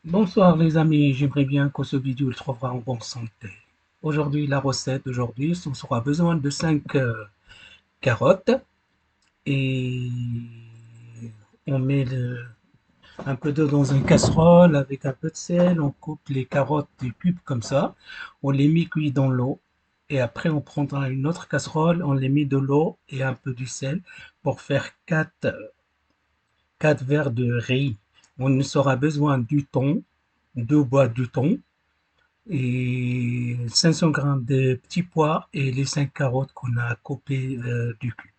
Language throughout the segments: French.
Bonsoir les amis, j'aimerais bien que ce vidéo le trouvera en bonne santé. Aujourd'hui, la recette d'aujourd'hui, on aura besoin de 5 carottes et on met un peu d'eau dans une casserole avec un peu de sel, on coupe les carottes des cubes comme ça, on les met cuits dans l'eau et après on prendra une autre casserole, on les met de l'eau et un peu du sel pour faire 4 verres de riz. On aura besoin du thon, 2 boîtes de thon et 500 grammes de petits pois et les 5 carottes qu'on a coupées du cube.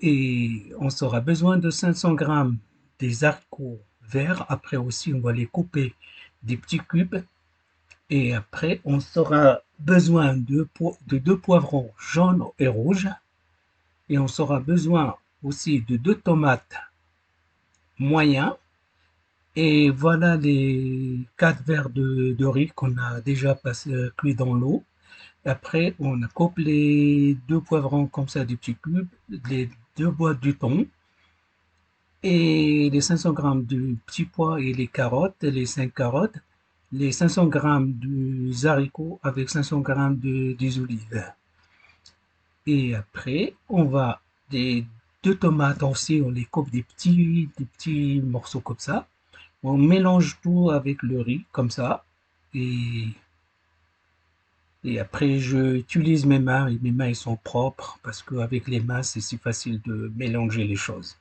Et on aura besoin de 500 grammes des haricots verts. Après aussi, on va les couper des petits cubes. Et après, on aura besoin de 2 poivrons jaunes et rouges. Et on aura besoin aussi de 2 tomates moyens. Et voilà les 4 verres de riz qu'on a déjà cuit dans l'eau. Après, on coupe les 2 poivrons comme ça, des petits cubes, les 2 boîtes du thon et les 500 grammes de petits pois et les carottes, les 5 carottes, les 500 grammes de haricots avec 500 grammes des olives. Et après, on va des 2 tomates aussi, on les coupe des petits morceaux comme ça. On mélange tout avec le riz comme ça et après, je utilise mes mains et mes mains ils sont propres parce qu'avec les mains, c'est si facile de mélanger les choses.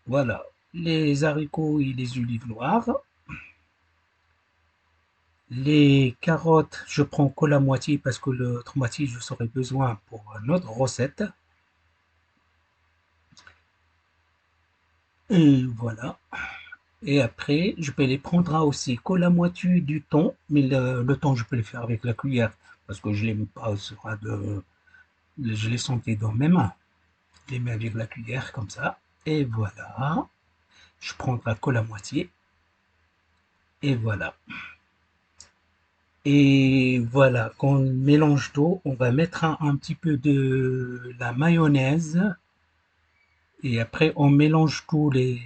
Voilà, les haricots et les olives noires. Les carottes, je prends que la moitié parce que l'autre moitié, je serai besoin pour une autre recette. Et voilà. Et après, je peux les prendre aussi que la moitié du thon, mais le thon, je peux le faire avec la cuillère parce que je ne l'aime pas, je les sentais dans mes mains. Je les mets avec la cuillère comme ça. Et voilà. Je prendrai que la moitié. Et voilà. Et voilà, quand on mélange tout, on va mettre un petit peu de la mayonnaise. Et après, on mélange tous les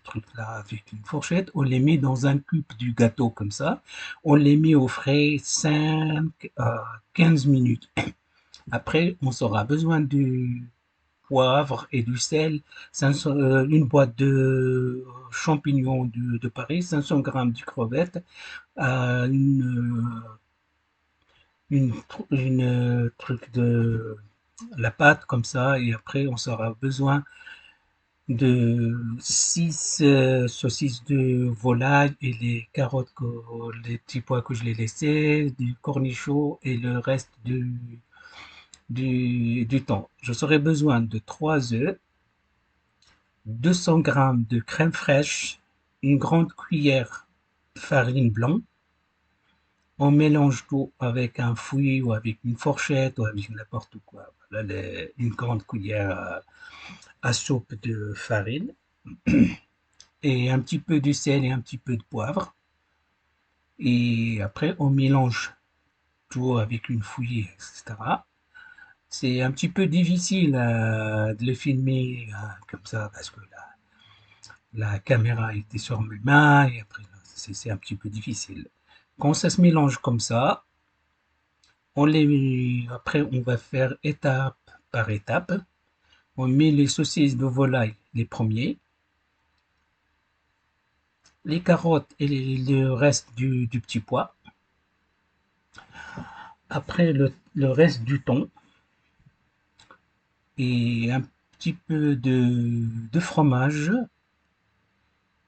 trucs là avec une fourchette. On les met dans un cube du gâteau comme ça. On les met au frais 5 à 15 minutes. Après, on aura besoin du poivre et du sel, une boîte de champignons de Paris, 500 grammes de crevettes, euh, une, une truc de la pâte comme ça, et après on aura besoin de 6 saucisses de volaille et les carottes, les petits pois que je les laissés, du cornichon et le reste du thon. Je aurai besoin de 3 œufs, 200 grammes de crème fraîche, une grande cuillère de farine blanc. On mélange tout avec un fouet ou avec une fourchette ou avec n'importe quoi. Voilà, une grande cuillère à soupe de farine et un petit peu de sel et un petit peu de poivre. Et après, on mélange tout avec une fouille, etc. C'est un petit peu difficile de le filmer comme ça parce que la caméra était sur mes mains et après c'est un petit peu difficile. Quand ça se mélange comme ça, après on va faire étape par étape. On met les saucisses de volaille les premiers, les carottes et le reste du petit pois. Après le reste du thon et un petit peu de fromage.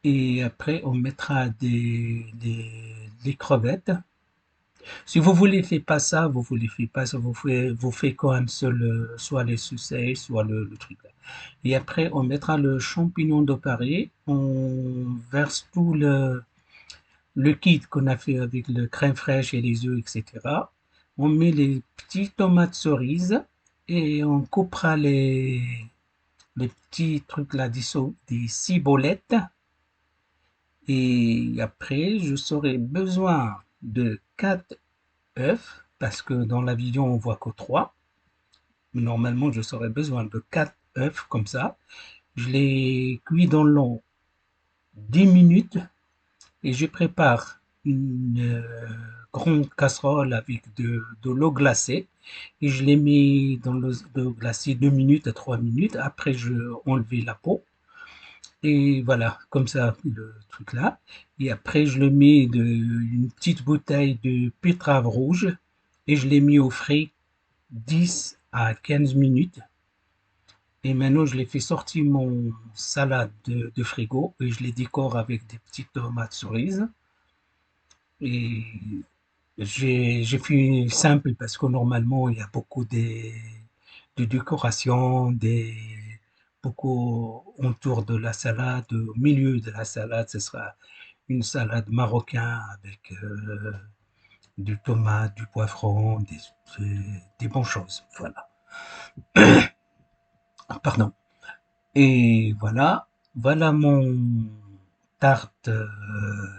Et après on mettra des crevettes. Si vous voulez faites pas ça, vous voulez faites pas ça, vous faites quand même seul, soit les suceilles, soit le truc là. Et après, on mettra le champignon de Paris, on verse tout le kit qu'on a fait avec le crème fraîche et les œufs, etc. On met les petites tomates cerises et on coupera les petits trucs là, des cibolettes. Et après, je saurai besoin de 4 œufs, parce que dans la vidéo on voit que 3. Normalement, je saurais besoin de 4 œufs comme ça. Je les cuis dans l'eau 10 minutes et je prépare une grande casserole avec de l'eau glacée et je les mets dans l'eau glacée 2 minutes à 3 minutes. Après, je enlève la peau et voilà, comme ça, le truc là. Et après, je le mets une petite bouteille de pétrave rouge et je l'ai mis au frais 10 à 15 minutes. Et maintenant, je l'ai fait sortir mon salade de frigo et je les décore avec des petites tomates cerises. Et j'ai fait simple parce que normalement, il y a beaucoup de décorations, beaucoup autour de la salade. Au milieu de la salade, ce sera une salade marocaine avec du tomate, du poivron, des bonnes choses. Voilà. Pardon. Et voilà, voilà mon tarte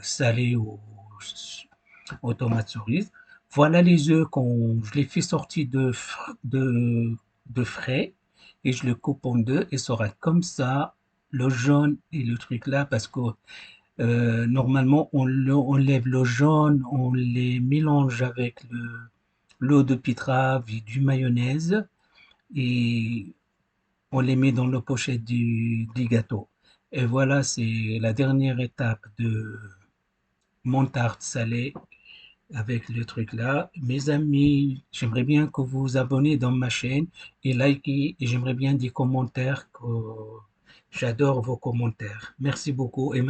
salée aux tomates cerises. Voilà les œufs je les fais sortir de frais et je le coupe en deux et ça sera comme ça le jaune et le truc là parce que normalement on lève le jaune, on les mélange avec l'eau de pétrave et du mayonnaise et on les met dans la pochette du gâteau. Et voilà, c'est la dernière étape de mon tarte salée avec le truc là. Mes amis, j'aimerais bien que vous vous abonnez dans ma chaîne et likez et j'aimerais bien des commentaires que j'adore vos commentaires. Merci beaucoup et